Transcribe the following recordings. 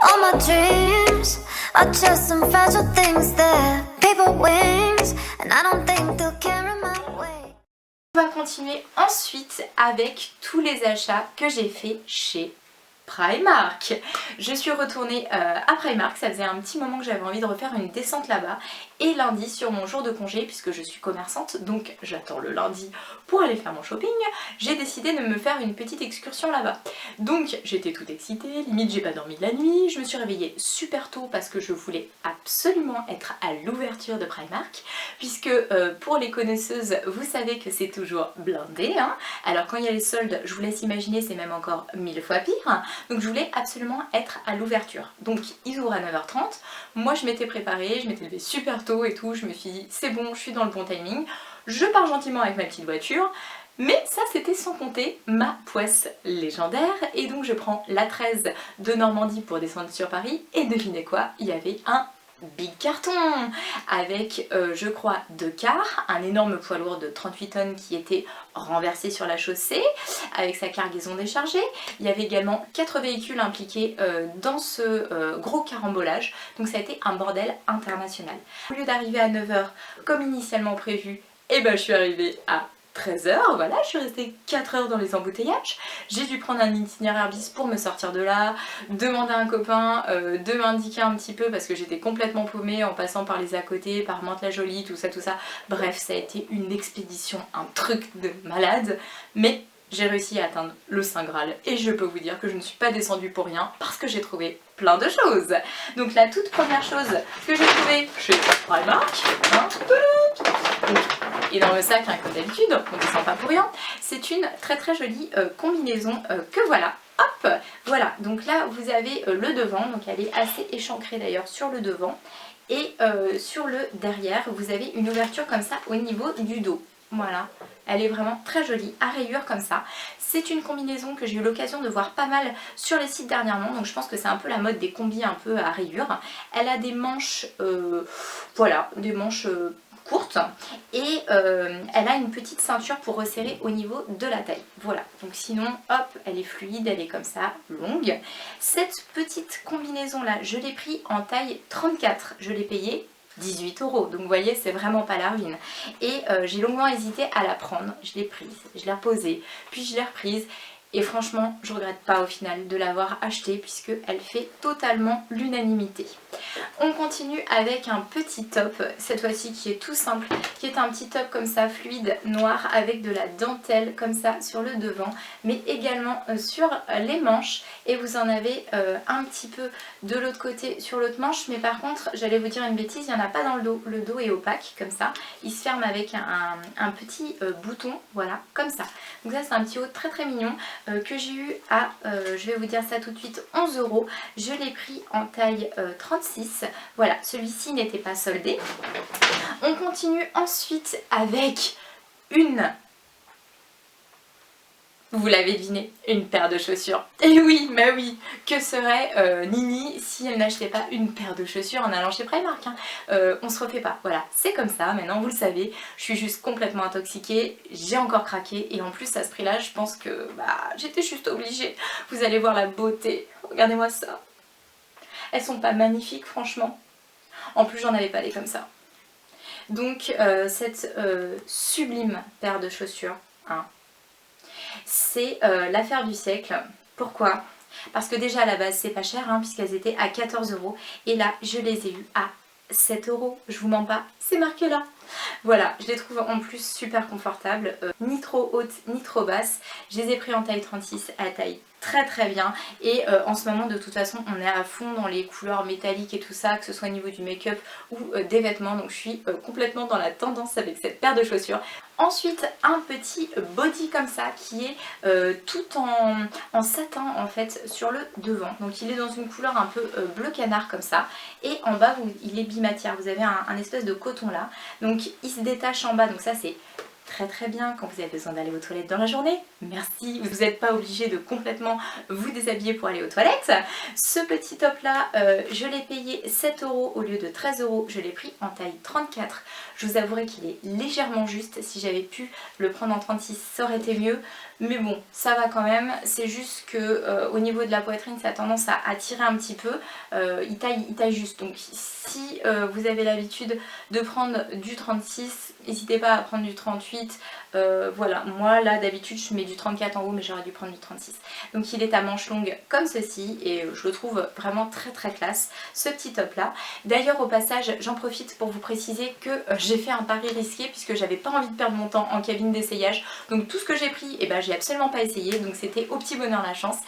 All my dreams are just some fragile things that paper wings, and I don't think they'll carry my weight. On va continuer ensuite avec tous les achats que j'ai fait chez Primark. Je suis retournée à Primark, ça faisait un petit moment que j'avais envie de refaire une descente là-bas. Et lundi, sur mon jour de congé, puisque je suis commerçante, donc j'attends le lundi pour aller faire mon shopping, j'ai décidé de me faire une petite excursion là-bas. Donc j'étais toute excitée, limite j'ai pas dormi de la nuit, je me suis réveillée super tôt parce que je voulais absolument être à l'ouverture de Primark, puisque pour les connaisseuses, vous savez que c'est toujours blindé, hein. Alors quand il y a les soldes, je vous laisse imaginer, c'est même encore 1000 fois pire. Donc je voulais absolument être à l'ouverture. Donc ils ouvrent à 9h30, moi je m'étais préparée, je m'étais levée super tôt et tout, je me suis dit c'est bon, je suis dans le bon timing, je pars gentiment avec ma petite voiture, mais ça c'était sans compter ma poisse légendaire, et donc je prends la 13 de Normandie pour descendre sur Paris, et devinez quoi, il y avait un big carton avec je crois 2 cars, un énorme poids lourd de 38 tonnes qui était renversé sur la chaussée avec sa cargaison déchargée. Il y avait également 4 véhicules impliqués dans ce gros carambolage, donc ça a été un bordel international. Au lieu d'arriver à 9h comme initialement prévu, et ben je suis arrivée à 13h, voilà, je suis restée 4 heures dans les embouteillages. J'ai dû prendre un itinéraire bis pour me sortir de là, demander à un copain de m'indiquer un petit peu parce que j'étais complètement paumée en passant par les à côté, par Mantes-la-Jolie, tout ça, tout ça. Bref, ça a été une expédition, un truc de malade, mais j'ai réussi à atteindre le Saint Graal et je peux vous dire que je ne suis pas descendue pour rien parce que j'ai trouvé plein de choses. Donc la toute première chose que j'ai trouvée chez Primark, hein, énorme sac hein, comme d'habitude, on ne descend pas pour rien, c'est une très très jolie combinaison que voilà. Hop, voilà, donc là vous avez le devant, donc elle est assez échancrée d'ailleurs sur le devant, et sur le derrière vous avez une ouverture comme ça au niveau du dos. Voilà, elle est vraiment très jolie, à rayures comme ça. C'est une combinaison que j'ai eu l'occasion de voir pas mal sur les sites dernièrement, donc je pense que c'est un peu la mode des combis un peu à rayures. Elle a des manches, voilà, des manches courte, et elle a une petite ceinture pour resserrer au niveau de la taille. Voilà, donc sinon hop, elle est fluide, elle est comme ça, longue. Cette petite combinaison là, je l'ai pris en taille 34, je l'ai payée 18 €, donc vous voyez c'est vraiment pas la ruine. Et j'ai longuement hésité à la prendre, je l'ai prise, je l'ai reposée, puis je l'ai reprise. Et franchement, je regrette pas au final de l'avoir achetée puisque elle fait totalement l'unanimité. On continue avec un petit top, cette fois-ci qui est tout simple, qui est un petit top comme ça, fluide, noir, avec de la dentelle comme ça sur le devant, mais également sur les manches. Et vous en avez un petit peu de l'autre côté sur l'autre manche, mais par contre, j'allais vous dire une bêtise, il n'y en a pas dans le dos. Le dos est opaque comme ça, il se ferme avec un petit bouton, voilà, comme ça. Donc ça c'est un petit haut très très mignon. Que j'ai eu à, je vais vous dire ça tout de suite, 11 €. Je l'ai pris en taille 36. Voilà, celui-ci n'était pas soldé. On continue ensuite avec une... Vous l'avez deviné, une paire de chaussures. Et oui, bah oui, que serait Nini si elle n'achetait pas une paire de chaussures en allant chez Primark, hein. On se refait pas, voilà, c'est comme ça, maintenant vous le savez, je suis juste complètement intoxiquée, j'ai encore craqué, et en plus à ce prix là, je pense que j'étais juste obligée. Vous allez voir la beauté, regardez-moi ça. Elles sont pas magnifiques franchement, en plus j'en avais pas des comme ça. Donc cette sublime paire de chaussures, hein, c'est l'affaire du siècle. Pourquoi? Parce que déjà à la base c'est pas cher hein, puisqu'elles étaient à 14 €, et là je les ai eues à 7 €, je vous mens pas, c'est marqué là. Voilà, je les trouve en plus super confortables, ni trop hautes ni trop basses. Je les ai pris en taille 36, à taille très très bien, et en ce moment de toute façon on est à fond dans les couleurs métalliques et tout ça, que ce soit au niveau du make-up ou des vêtements, donc je suis complètement dans la tendance avec cette paire de chaussures. Ensuite un petit body comme ça qui est tout en satin en fait sur le devant, donc il est dans une couleur un peu bleu canard comme ça, et en bas il est bimatière, vous avez un espèce de coton là, donc il se détache en bas, donc ça c'est très bien quand vous avez besoin d'aller aux toilettes dans la journée. Merci, vous n'êtes pas obligé de complètement vous déshabiller pour aller aux toilettes. Ce petit top là, je l'ai payé 7 € au lieu de 13 €, je l'ai pris en taille 34. Je vous avouerai qu'il est légèrement juste, si j'avais pu le prendre en 36 ça aurait été mieux. Mais bon, ça va quand même, c'est juste que au niveau de la poitrine ça a tendance à tirer un petit peu, il taille juste. Donc si vous avez l'habitude de prendre du 36, n'hésitez pas à prendre du 38. Voilà, moi là d'habitude je mets du 34 en haut mais j'aurais dû prendre du 36. Donc il est à manches longues comme ceci et je le trouve vraiment très classe ce petit top là. D'ailleurs au passage j'en profite pour vous préciser que j'ai fait un pari risqué puisque j'avais pas envie de perdre mon temps en cabine d'essayage. Donc tout ce que j'ai pris, et ben j'ai absolument pas essayé, donc c'était au petit bonheur la chance.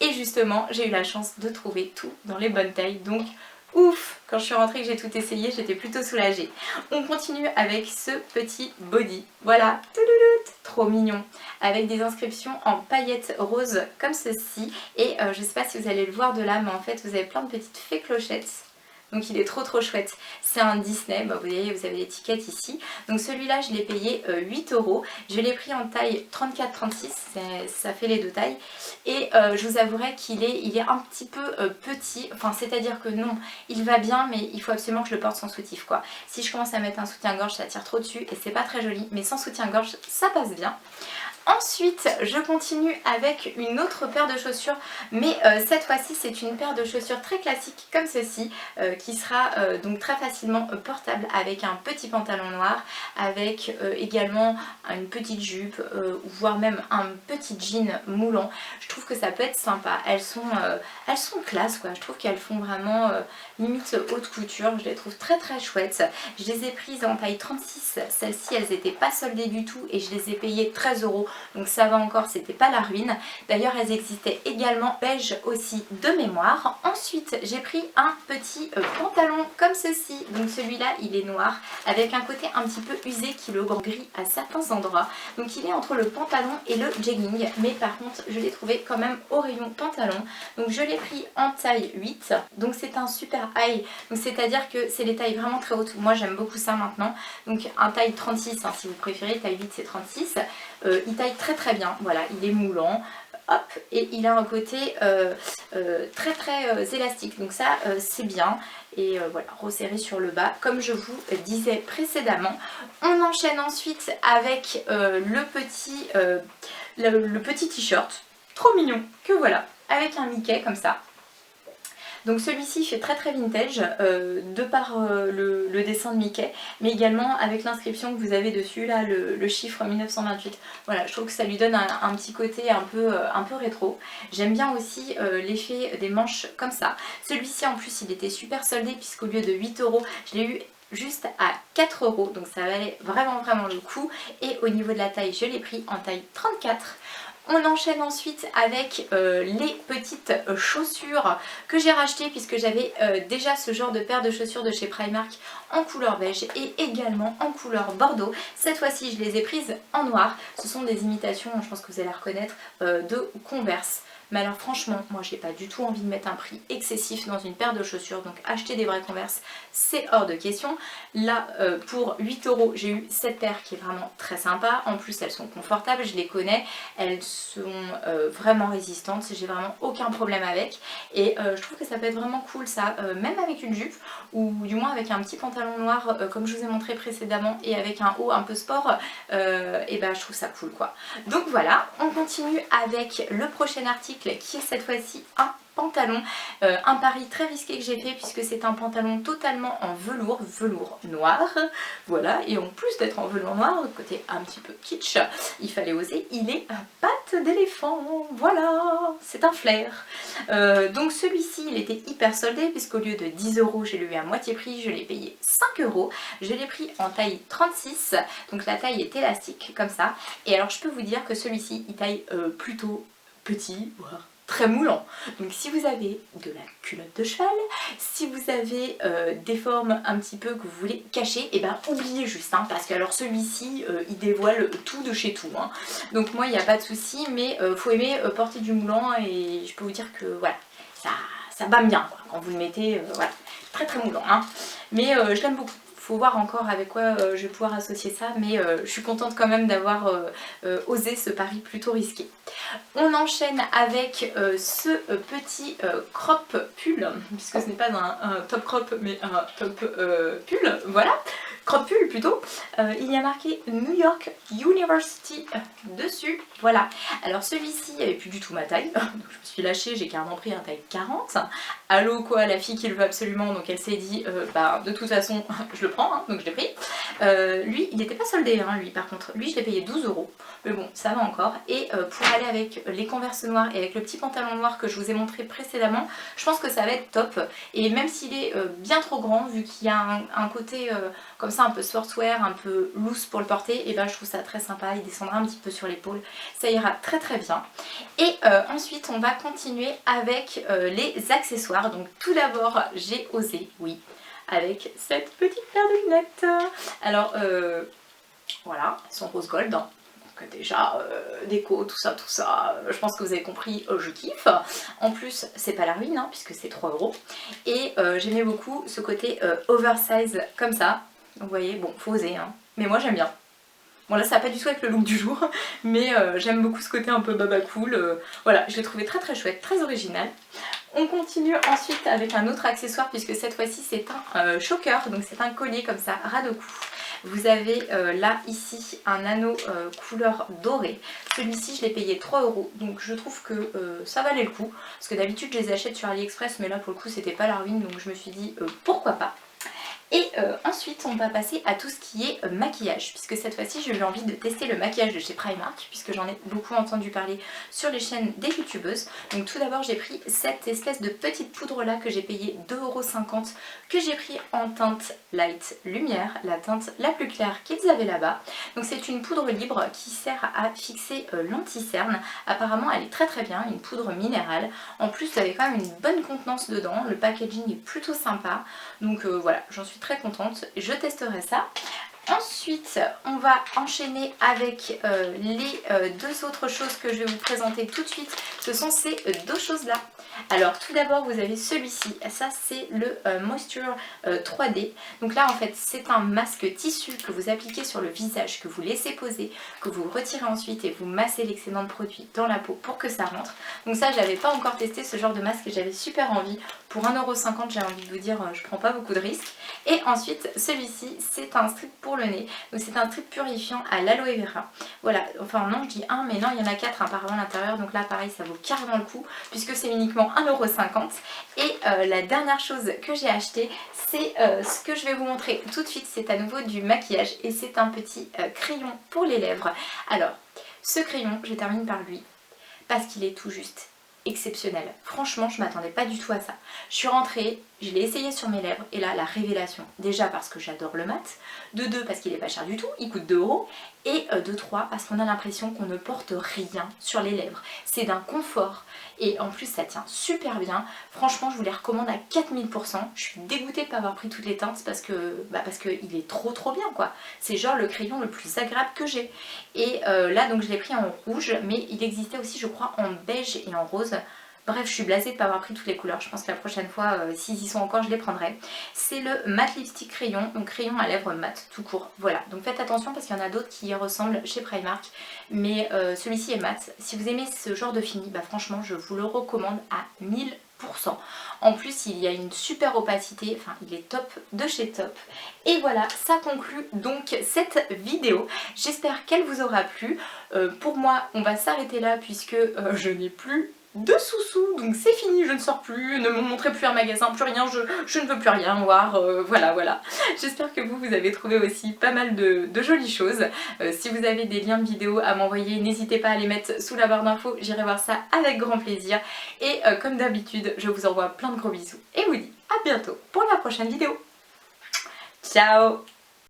Et justement j'ai eu la chance de trouver tout dans les bonnes tailles, donc ouf, quand je suis rentrée que j'ai tout essayé, j'étais plutôt soulagée. On continue avec ce petit body. Voilà, trop mignon. Avec des inscriptions en paillettes roses comme ceci. Et je sais pas si vous allez le voir de là, mais en fait vous avez plein de petites fées clochettes. Donc il est trop chouette. C'est un Disney, bah, vous voyez, vous avez l'étiquette ici. Donc celui-là je l'ai payé 8 €. Je l'ai pris en taille 34-36, ça fait les deux tailles. Et je vous avouerai qu'il est un petit peu petit. Enfin c'est à dire que non, il va bien mais il faut absolument que je le porte sans soutif quoi. Si je commence à mettre un soutien-gorge ça tire trop dessus et c'est pas très joli. Mais sans soutien-gorge ça passe bien. Ensuite, je continue avec une autre paire de chaussures, mais cette fois-ci c'est une paire de chaussures très classique comme ceci, qui sera donc très facilement portable avec un petit pantalon noir, avec également une petite jupe, voire même un petit jean moulant. Je trouve que ça peut être sympa, elles sont classe quoi, je trouve qu'elles font vraiment limite haute couture, je les trouve très chouettes. Je les ai prises en taille 36, celles-ci elles n'étaient pas soldées du tout et je les ai payées 13 €. Donc ça va encore, c'était pas la ruine. D'ailleurs elles existaient également beige aussi de mémoire. Ensuite j'ai pris un petit pantalon comme ceci. Donc celui-là il est noir avec un côté un petit peu usé qui le rend gris à certains endroits. Donc il est entre le pantalon et le jegging. Mais par contre je l'ai trouvé quand même au rayon pantalon. Donc je l'ai pris en taille 8. Donc c'est un super high. Donc c'est à dire que c'est les tailles vraiment très hautes. Moi j'aime beaucoup ça maintenant. Donc un taille 36 hein, si vous préférez. Taille 8 c'est 36. Il taille très bien, voilà, il est moulant, hop, et il a un côté très élastique, donc ça c'est bien, et voilà, resserré sur le bas, comme je vous disais précédemment. On enchaîne ensuite avec le petit t-shirt, trop mignon, que voilà, avec un Mickey comme ça. Donc celui-ci fait très vintage de par le dessin de Mickey, mais également avec l'inscription que vous avez dessus, là le chiffre 1928. Voilà, je trouve que ça lui donne un petit côté un peu rétro. J'aime bien aussi l'effet des manches comme ça. Celui-ci en plus il était super soldé puisqu'au lieu de 8 €, je l'ai eu juste à 4 €, donc ça valait vraiment le coup. Et au niveau de la taille, je l'ai pris en taille 34. On enchaîne ensuite avec les petites chaussures que j'ai rachetées puisque j'avais déjà ce genre de paire de chaussures de chez Primark en couleur beige et également en couleur bordeaux. Cette fois-ci je les ai prises en noir. Ce sont des imitations, je pense que vous allez reconnaître, de Converse. Mais alors franchement, moi j'ai pas du tout envie de mettre un prix excessif dans une paire de chaussures, donc acheter des vraies Converse c'est hors de question. Là pour 8 € j'ai eu cette paire qui est vraiment très sympa, en plus elles sont confortables, je les connais, elles sont vraiment résistantes, j'ai vraiment aucun problème avec et je trouve que ça peut être vraiment cool ça, même avec une jupe ou du moins avec un petit pantalon noir comme je vous ai montré précédemment et avec un haut un peu sport, et ben je trouve ça cool quoi. Donc voilà, on continue avec le prochain article qui est cette fois-ci un pantalon, un pari très risqué que j'ai fait puisque c'est un pantalon totalement en velours noir, voilà, et en plus d'être en velours noir, le côté un petit peu kitsch, il fallait oser, il est à pattes d'éléphant, voilà, c'est un flair. Donc celui-ci il était hyper soldé puisqu'au lieu de 10 €, je l'ai eu à moitié prix, je l'ai payé 5 €, je l'ai pris en taille 36, donc la taille est élastique comme ça, et alors je peux vous dire que celui-ci il taille plutôt petit, voire très moulant. Donc si vous avez de la culotte de cheval, si vous avez des formes un petit peu que vous voulez cacher, et ben oubliez juste, hein, parce que alors celui-ci il dévoile tout de chez tout, hein. Donc moi il n'y a pas de souci, mais faut aimer porter du moulant et je peux vous dire que voilà, ça bâme bien quoi, quand vous le mettez, voilà, très moulant, hein. Mais je l'aime beaucoup. faut voir encore avec quoi je vais pouvoir associer ça, mais je suis contente quand même d'avoir osé ce pari plutôt risqué. On enchaîne avec ce petit crop pull, puisque ce n'est pas un top crop mais un top pull, voilà, crop pull plutôt. Il y a marqué New York University dessus, voilà. Alors celui-ci il n'y avait plus du tout ma taille, donc je me suis lâchée, j'ai carrément pris un taille 40. Allô quoi, la fille qui le veut absolument, donc elle s'est dit bah de toute façon je le prends, hein, donc je l'ai pris. Lui il n'était pas soldé, hein, lui par contre, lui je l'ai payé 12 €, mais bon ça va encore. Et pour aller avec les Converse noirs et avec le petit pantalon noir que je vous ai montré précédemment, je pense que ça va être top. Et même s'il est bien trop grand, vu qu'il y a un côté comme ça un peu sportswear, un peu loose pour le porter, et ben je trouve ça très sympa, il descendra un petit peu sur l'épaule, ça ira très très bien. Et ensuite on va continuer avec les accessoires. Donc tout d'abord j'ai osé, oui, avec cette petite paire de lunettes. Alors voilà, elles sont rose gold, hein. Donc déjà déco, tout ça, je pense que vous avez compris, je kiffe. En plus c'est pas la ruine, hein, puisque c'est 3 €. Et j'aimais beaucoup ce côté oversize comme ça. Donc vous voyez, bon faut oser, hein, mais moi j'aime bien. Bon là ça va pas du tout avec le look du jour, mais j'aime beaucoup ce côté un peu baba cool. Voilà, je l'ai trouvé très très chouette, très original. On continue ensuite avec un autre accessoire, puisque cette fois-ci c'est un choker, donc c'est un collier comme ça, ras de cou. Vous avez là ici un anneau couleur dorée. Celui-ci je l'ai payé 3 €, donc je trouve que ça valait le coup. Parce que d'habitude je les achète sur AliExpress, mais là pour le coup c'était pas la ruine, donc je me suis dit pourquoi pas. Et ensuite on va passer à tout ce qui est maquillage, puisque cette fois-ci j'ai eu envie de tester le maquillage de chez Primark, puisque j'en ai beaucoup entendu parler sur les chaînes des youtubeuses. Donc tout d'abord j'ai pris cette espèce de petite poudre là que j'ai payé 2,50 €, que j'ai pris en teinte light lumière, la teinte la plus claire qu'ils avaient là-bas. Donc c'est une poudre libre qui sert à fixer l'anti-cerne. Apparemment elle est très très bien, une poudre minérale. En plus vous avez quand même une bonne contenance dedans, le packaging est plutôt sympa. Donc voilà, j'en suis très contente, je testerai ça. Ensuite on va enchaîner avec les deux autres choses que je vais vous présenter tout de suite. Ce sont ces deux choses là. Alors tout d'abord vous avez celui-ci, ça c'est le Moisture 3D. Donc là en fait c'est un masque tissu que vous appliquez sur le visage, que vous laissez poser, que vous retirez ensuite et vous massez l'excédent de produit dans la peau pour que ça rentre. Donc ça j'avais pas encore testé ce genre de masque et j'avais super envie. Pour 1,50 € j'ai envie de vous dire je prends pas beaucoup de risques. Et ensuite celui-ci c'est un strip pour le nez. Donc c'est un strip purifiant à l'aloe vera. Voilà, enfin non je dis un mais non il y en a 4 apparemment à l'intérieur. Donc là pareil ça vaut carrément le coup puisque c'est uniquement 1,50 €. Et la dernière chose que j'ai acheté c'est ce que je vais vous montrer tout de suite. C'est à nouveau du maquillage et c'est un petit crayon pour les lèvres. Alors ce crayon je termine par lui parce qu'il est tout juste exceptionnel. Franchement je m'attendais pas du tout à ça. Je suis rentrée, je l'ai essayé sur mes lèvres et là la révélation. Déjà parce que j'adore le mat, de 2 parce qu'il est pas cher du tout, il coûte 2 € et de 3 parce qu'on a l'impression qu'on ne porte rien sur les lèvres. C'est d'un confort et en plus ça tient super bien. Franchement je vous les recommande à 4000%. Je suis dégoûtée de ne pas avoir pris toutes les teintes parce que il est trop bien quoi. C'est genre le crayon le plus agréable que j'ai. Et là donc je l'ai pris en rouge, mais il existait aussi je crois en beige et en rose. Bref, je suis blasée de ne pas avoir pris toutes les couleurs. Je pense que la prochaine fois, s'ils y sont encore, je les prendrai. C'est le matte lipstick crayon, donc crayon à lèvres mat tout court. Voilà, donc faites attention parce qu'il y en a d'autres qui y ressemblent chez Primark. Mais celui-ci est mat. Si vous aimez ce genre de fini, bah franchement, je vous le recommande à 1000%. En plus, il y a une super opacité, enfin il est top de chez Top. Et voilà, ça conclut donc cette vidéo. J'espère qu'elle vous aura plu. Pour moi, on va s'arrêter là puisque je n'ai plus de sous-sous, donc c'est fini, je ne sors plus, ne me montrez plus un magasin, plus rien, je ne veux plus rien voir, voilà. J'espère que vous avez trouvé aussi pas mal de jolies choses. Si vous avez des liens de vidéos à m'envoyer, n'hésitez pas à les mettre sous la barre d'infos, j'irai voir ça avec grand plaisir. Et comme d'habitude, je vous envoie plein de gros bisous et vous dis à bientôt pour la prochaine vidéo. Ciao!